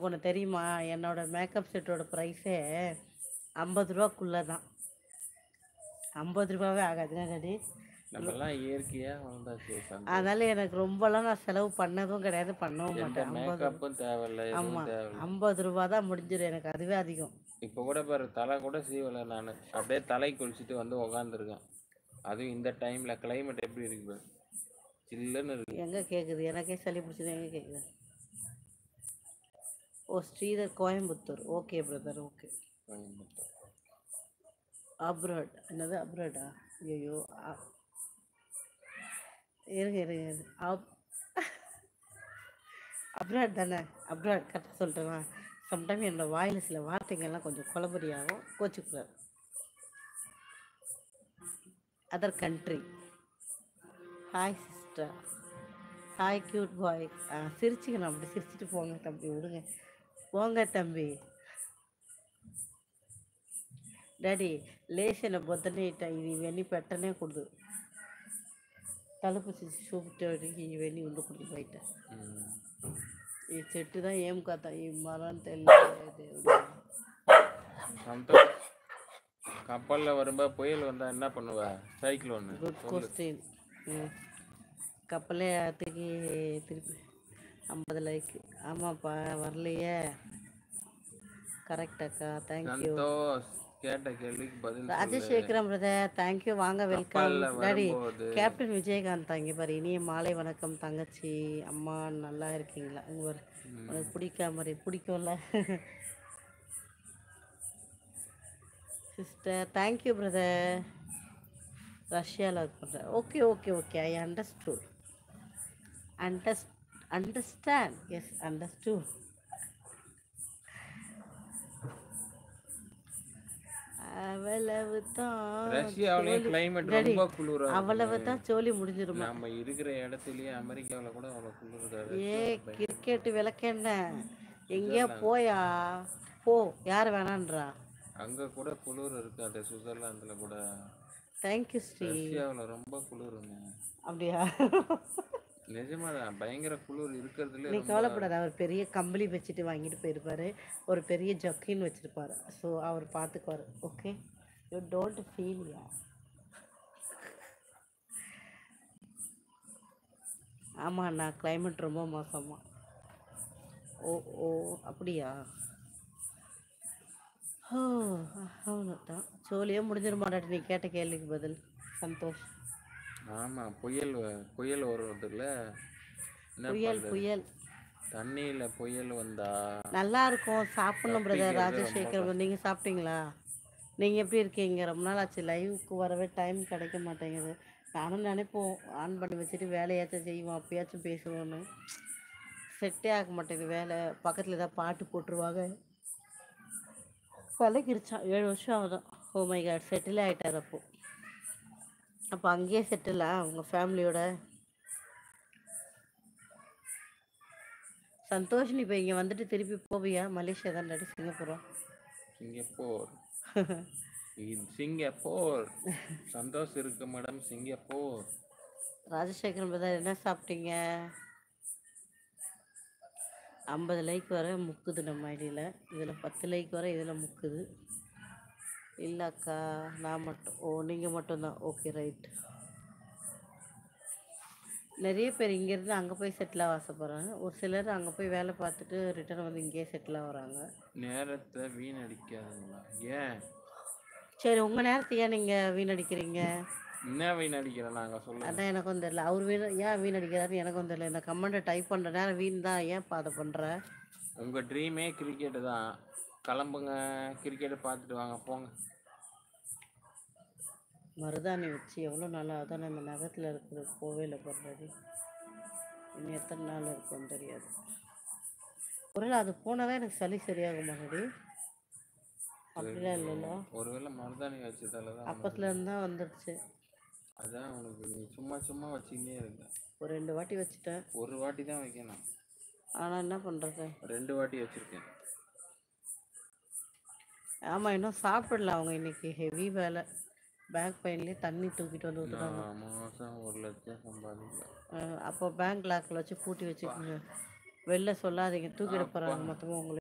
உனக்கு ஒன்று தெரியுமா? என்னோட மேக்கப் செட்டோட ப்ரைஸே 50 ரூபாக்குள்ளே தான். 50 ரூபாவே ஆகாதுங்க டாடி. நம்மலாம் இயற்கையாக வளர்ந்தாச்சு சந்தோஷ். அதனால எனக்கு ரொம்பலாம் நான் செலவு பண்ணதும் கிடையாது, பண்ணவும் எந்த மாட்டேன். 50 மேக்கப்பும் தேவையில்ல, எதுவும் ஆமாம், தேவையில்ல. 50 ரூபா தான் முடிஞ்சிடும் எனக்கு, அதுவே அதிகம். இப்போ கூட பாரு, தலை கூட சீவலை நான், அப்படியே தலை குளிச்சுட்டு வந்து உக்காந்துருக்கேன். அதுவும் இந்த டைமில் கிளைமேட் எப்படி இருக்கு பாரு, சில்லுன்னு இருக்கு. எங்கே கேட்குது? எனக்கே சளி பிடிச்சது, எங்கே கேட்குது? ஓ, Sridhar Coimbatore. Okay brother, okay. Abroad, என்னது அப்ராடா? ஐயோ, இருங்க இருங்க இருங்க. அப்ராட் தானே? அப்ராட் கரெக்டாக சொல்லிட்டேன்னா? சம்டைம் என்னோடய வாயில் சில வார்த்தைகள்லாம் கொஞ்சம் குழப்படி ஆகும், கோச்சுக்கூடாது. Other country. Hi sister. Hi cute boy. சிரிச்சுக்கணும், அப்படி சிரிச்சுட்டு போங்க தம்பி, விடுங்க போங்க தம்பி. డాడీ లేచిన పొద్దునే ఇవన్నీ పెట్టనే కూడదు, తలుపు చూపుకోవడానికి ఇవన్నీ ఉండకూడదు బయట. ఈ చెట్టు தான் ఏం కథ, ఈ మరం తెలియదు. கப்பலில் வரும்போது புயல் வந்தால் என்ன பண்ணுவா? சைக்ளோன். Good question. கப்பலே தூக்கி திருப்பி 50 லைக். ஆமாப்பா, வரலையே. கரெக்ட் அக்கா, தேங்க்யூ. கேட்ட கேள்விக்கு பதில் ராஜசேகரம் பிரதர், தேங்க்யூ, வாங்க, வெல்கம். டாடி கேப்டன் விஜயகாந்த் தாங்க பாரு. இனிய மாலை வணக்கம் தங்கச்சி. அம்மா நல்லா இருக்கீங்களா? உனக்கு பிடிக்காம பிடிக்கும்ல சிஸ்டர்? Thank you brother. ரஷ்யாவில் ஒர்க் பண்ணுறேன். Okay okay okay, I understood. Understand, yes understood. அவ்வளவுதான் சோலி முடிஞ்சிரும். நம்ம இருக்கிற இடத்துலயே அமெரிக்காவில் கூட அவ்வளோ குளிர். ஏ கிரிக்கெட் விளக்கென்ன, எங்கேயா போயா போ, யார் வேணான்றா? அங்க கூட குளிர் இருக்கு, அந்த சுவிட்சர்லாந்துல கூட. தேங்க்யூ ஸ்ரீ. ரஷ்யாவில் ரொம்ப குளிருங்க. அப்படியா? நிஜமாதான், பயங்கர குளிர் இருக்கிறதுல. நீ கவலைப்படாத, அவர் பெரிய கம்பளி வச்சுட்டு வாங்கிட்டு போயிருப்பாரு, ஒரு பெரிய ஜக்கின் வச்சிருப்பாரு. ஸோ அவர் பார்த்துக்குவார். Okay, you don't feel. Yeah, ஆமாண்ணா, கிளைமேட் ரொம்ப மோசமா. ஓ ஓ, அப்படியா? ஓ, அவ்வளோதான் சோழியே முடிஞ்சிருமாட்டாட்டு நீ கேட்ட கேள்விக்கு பதில். சந்தோஷ். ஆமாம், புயல் வருவதில்ல. புயல் தண்ணியில் புயல் வந்தா நல்லா இருக்கும், சாப்பிடணும் பிரதர். ராஜசேகர், நீங்கள் சாப்பிட்டீங்களா? நீங்கள் எப்படி இருக்கீங்க? ரொம்ப நாள் ஆச்சு, லைவுக்கு வரவே டைம் கிடைக்க மாட்டேங்குது. நானும் நினைப்போம் ஆன் பண்ணி வச்சுட்டு வேலையாச்சும் செய்வோம், அப்பயாச்சும் பேசுவோன்னு. செட்டே ஆக மாட்டேங்குது வேலை. பக்கத்தில் ஏதாவது பாட்டு போட்டுருவாங்க. பழகிருச்சான், 7 வருஷம் ஆகுதான். ஓ மை காட், செட்டில் ஆகிட்டார். அப்போ அங்கேயே செட்டிலா உங்கள் ஃபேமிலியோட? சந்தோஷ், நீ இப்போ இங்கே வந்துட்டு திருப்பி போவியா? மலேசியா தான் டாடி? சிங்கப்பூர் சந்தோஷ் இருக்கு மேடம், சிங்கப்பூர். ராஜசேகரன் பிரதர், என்ன சாப்பிட்டீங்க? 50 லைக் வர முக்குது நம்ம ஐடியில், இதில் 10 லைக் வர இதில் முக்குது. இல்லைக்கா, நான் மட்டும். ஓ, நீங்கள் மட்டும்தான். Okay, right. நிறைய பேர் இங்கேருந்து அங்கே போய் செட்டில் ஆசைப்படுறாங்க. ஒரு சிலர் அங்கே போய் வேலை பார்த்துட்டு ரிட்டர்ன் வந்து இங்கேயே செட்டில் ஆகுறாங்க. நேரத்தை வீணடிக்காதுங்களா? ஏன்? சரி, உங்கள் நேரத்தை ஏன் நீங்கள் வீணடிக்கிறீங்க? என்ன வீணடிக்கிறேன் நாங்கள் சொல்லுங்கள். அதான் எனக்கும் தெரியல, அவர் ஏன் வீணடிக்கிறாருன்னு எனக்கும் தெரியல. இந்த கமெண்ட்டை டைப் பண்ணுற நேரம் வீண் தான், ஏன் அதை பண்ணுற? உங்கள் ட்ரீமே கிரிக்கெட்டு தான், கிளம்புங்க, கிரிக்கெட்டை பார்த்துட்டு வாங்க, போங்க. மருதாணி வச்சு எவ்வளோ நாளாக அதான் இந்த நகத்தில் இருக்கிறது, போவே இல்லை போடுறது. இன்னும் எத்தனை நாள் இருக்கும்னு தெரியாது. ஒருவேளை அது போனால் தான் எனக்கு சளி சரியாகும் மாட்டேடி. அப்படிலாம் இல்லைல்ல, ஒருவேளை மருதாணி வச்சதால தான் அப்பத்துலேருந்து தான் வந்துடுச்சு. அதான் உனக்கு, நீ சும்மா சும்மா வச்சுக்கிட்டே இருக்க. ஒரு 2 வாட்டி வச்சுட்டேன். ஒரு வாட்டி தான் வைக்கணும், ஆனால் என்ன பண்ணுறது, 2 வாட்டி வச்சுருக்கேன். ஆமாம், இன்னும் சாப்பிடல. அவங்க இன்னைக்கு ஹெவி வேலை, பேங்க் பெயின்லேயே தண்ணி தூக்கிட்டு வந்து ஊற்றுறாங்க. மாதம் 1 லட்சம் சம்பாதிக்கலாம். அப்போ பேங்க் லாக்கில் வச்சு பூட்டி வச்சுக்கோங்க, வெளில சொல்லாதீங்க, தூக்கிட போகிறாங்க மொத்தமாக உங்களுக்கு.